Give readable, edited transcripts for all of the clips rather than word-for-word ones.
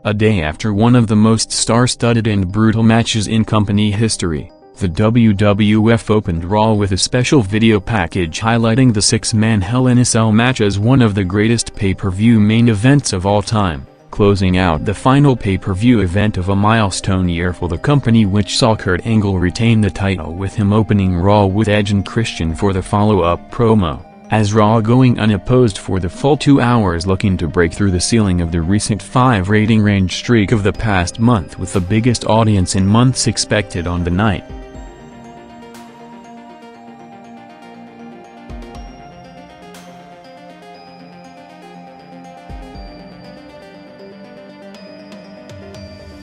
A day after one of the most star-studded and brutal matches in company history, the WWF opened Raw with a special video package highlighting the six-man Hell in a Cell match as one of the greatest pay-per-view main events of all time, closing out the final pay-per-view event of a milestone year for the company, which saw Kurt Angle retain the title with him opening Raw with Edge and Christian for the follow-up promo, as Raw going unopposed for the full 2 hours, looking to break through the ceiling of the recent 5 rating range streak of the past month with the biggest audience in months expected on the night.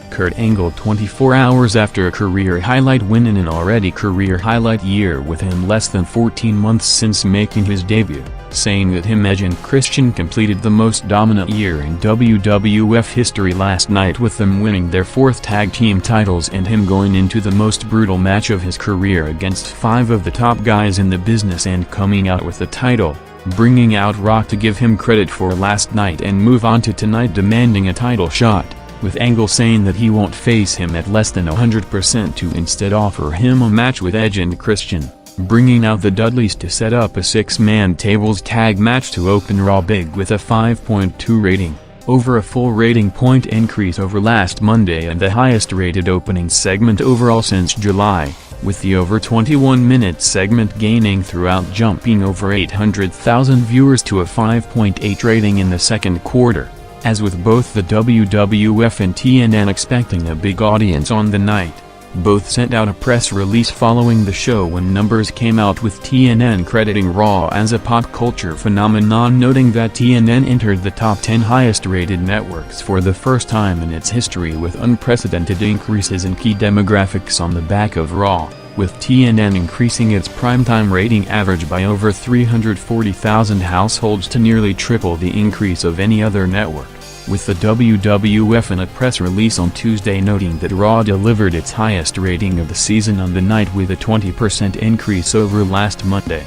Kurt Angle 24 hours after a career highlight win in an already career highlight year with him less than 14 months since making his debut, saying that him, Edge and Christian completed the most dominant year in WWF history last night, with them winning their 4th tag team titles and him going into the most brutal match of his career against 5 of the top guys in the business and coming out with the title, bringing out Rock to give him credit for last night and move on to tonight demanding a title shot, with Angle saying that he won't face him at less than 100% to instead offer him a match with Edge and Christian, bringing out the Dudleys to set up a 6-man tables tag match to open Raw big with a 5.2 rating, over a full rating point increase over last Monday and the highest rated opening segment overall since July, with the over 21-minute segment gaining throughout, jumping over 800,000 viewers to a 5.8 rating in the second quarter. As with both the WWF and TNN expecting a big audience on the night, both sent out a press release following the show when numbers came out, with TNN crediting Raw as a pop culture phenomenon, noting that TNN entered the top 10 highest-rated networks for the first time in its history with unprecedented increases in key demographics on the back of Raw, with TNN increasing its primetime rating average by over 340,000 households to nearly triple the increase of any other network, with the WWF in a press release on Tuesday noting that Raw delivered its highest rating of the season on the night with a 20% increase over last Monday.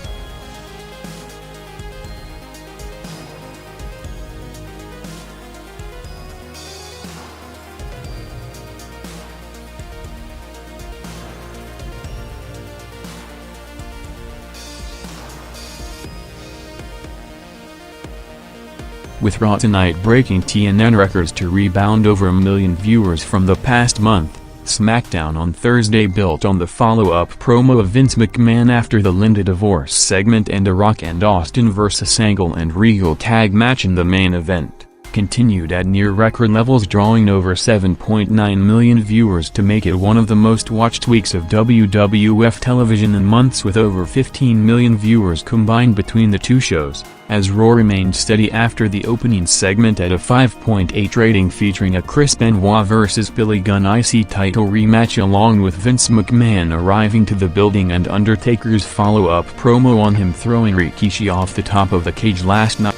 With Raw tonight breaking TNN records to rebound over 1 million viewers from the past month, SmackDown on Thursday built on the follow-up promo of Vince McMahon after the Linda divorce segment and a Rock and Austin vs. Angle and Regal tag match in the main event, continued at near record levels, drawing over 7.9 million viewers to make it one of the most watched weeks of WWF television in months, with over 15 million viewers combined between the two shows, as Raw remained steady after the opening segment at a 5.8 rating featuring a Chris Benoit vs. Billy Gunn IC title rematch, along with Vince McMahon arriving to the building and Undertaker's follow-up promo on him throwing Rikishi off the top of the cage last night.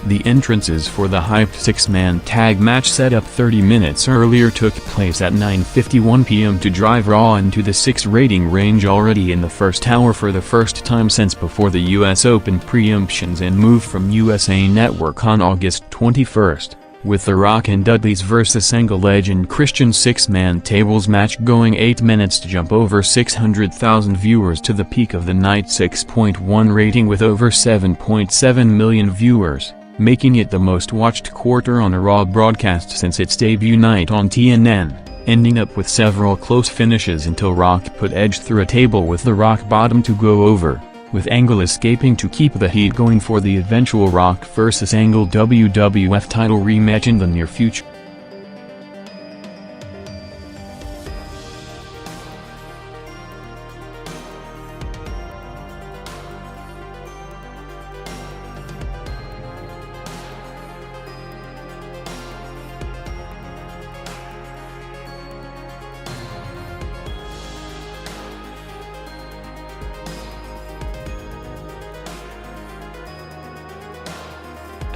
The entrances for the hyped 6-man tag match set up 30 minutes earlier took place at 9:51 p.m. to drive Raw into the 6 rating range already in the first hour for the first time since before the US Open preemptions and move from USA Network on August 21, with the Rock and Dudleys vs. Angle, Edge and Christian 6-man tables match going 8 minutes to jump over 600,000 viewers to the peak of the night's 6.1 rating with over 7.7 million viewers, making it the most watched quarter on a Raw broadcast since its debut night on TNN, ending up with several close finishes until Rock put Edge through a table with the Rock Bottom to go over, with Angle escaping to keep the heat going for the eventual Rock vs. Angle WWF title rematch in the near future.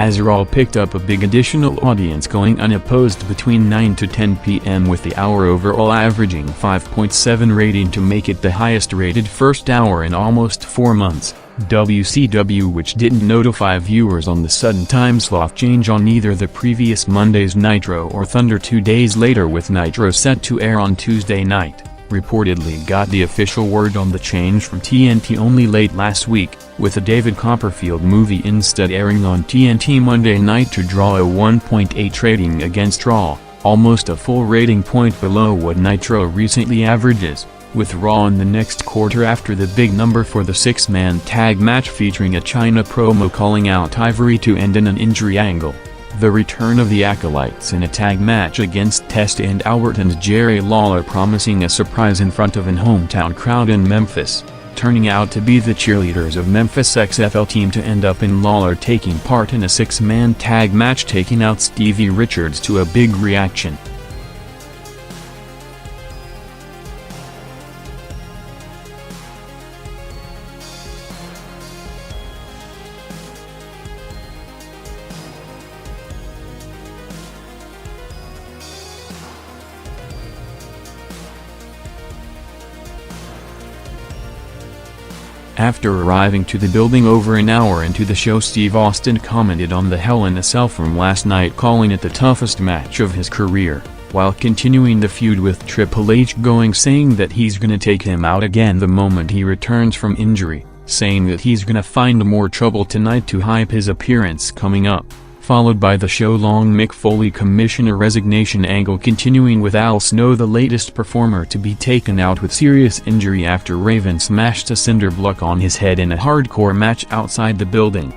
as Raw picked up a big additional audience going unopposed between 9 to 10 p.m. with the hour overall averaging 5.7 rating to make it the highest rated first hour in almost 4 months. WCW, which didn't notify viewers on the sudden time slot change on either the previous Monday's Nitro or Thunder 2 days later with Nitro set to air on Tuesday night, reportedly got the official word on the change from TNT only late last week, with the David Copperfield movie instead airing on TNT Monday night to draw a 1.8 rating against Raw, almost a full rating point below what Nitro recently averages, with Raw in the next quarter after the big number for the six-man tag match featuring a Chyna promo calling out Ivory to end in an injury angle. The return of the Acolytes in a tag match against Test and Albert and Jerry Lawler promising a surprise in front of an hometown crowd in Memphis, turning out to be the cheerleaders of Memphis XFL team to end up in Lawler taking part in a six-man tag match taking out Stevie Richards to a big reaction. After arriving to the building over an hour into the show, Steve Austin commented on the Hell in a Cell from last night, calling it the toughest match of his career, while continuing the feud with Triple H going, saying that he's gonna take him out again the moment he returns from injury, saying that he's gonna find more trouble tonight to hype his appearance coming up, followed by the show-long Mick Foley commissioner resignation angle continuing with Al Snow, the latest performer to be taken out with serious injury after Raven smashed a cinder block on his head in a hardcore match outside the building.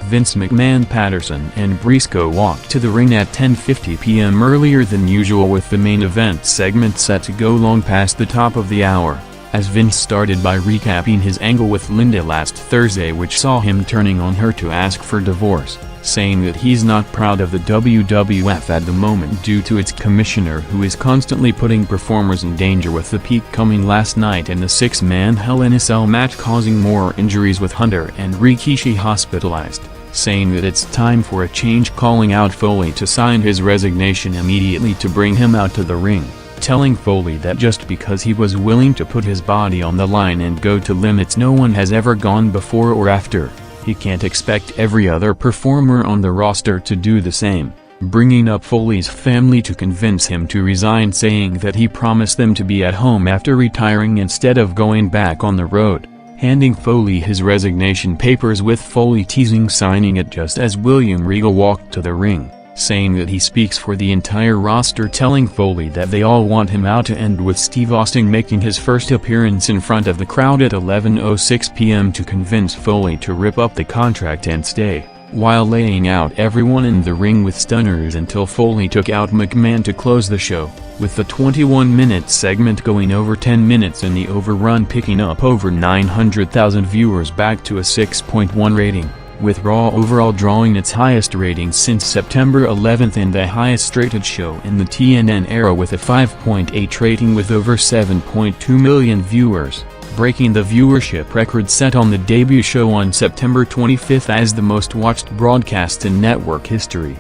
Vince McMahon, Patterson and Briscoe walked to the ring at 10:50 p.m. earlier than usual, with the main event segment set to go long past the top of the hour, as Vince started by recapping his angle with Linda last Thursday, which saw him turning on her to ask for divorce, saying that he's not proud of the WWF at the moment due to its commissioner who is constantly putting performers in danger, with the peak coming last night in the six-man Hell in a Cell match causing more injuries with Hunter and Rikishi hospitalized, saying that it's time for a change, calling out Foley to sign his resignation immediately to bring him out to the ring, telling Foley that just because he was willing to put his body on the line and go to limits no one has ever gone before or after, he can't expect every other performer on the roster to do the same, bringing up Foley's family to convince him to resign, saying that he promised them to be at home after retiring instead of going back on the road, handing Foley his resignation papers, with Foley teasing signing it just as William Regal walked to the ring, saying that he speaks for the entire roster, telling Foley that they all want him out, to end with Steve Austin making his first appearance in front of the crowd at 11:06 p.m. to convince Foley to rip up the contract and stay, while laying out everyone in the ring with stunners until Foley took out McMahon to close the show, with the 21-minute segment going over 10 minutes and the overrun picking up over 900,000 viewers, back to a 6.1 rating, with Raw overall drawing its highest rating since September 11th and the highest rated show in the TNN era with a 5.8 rating with over 7.2 million viewers, breaking the viewership record set on the debut show on September 25th as the most watched broadcast in network history.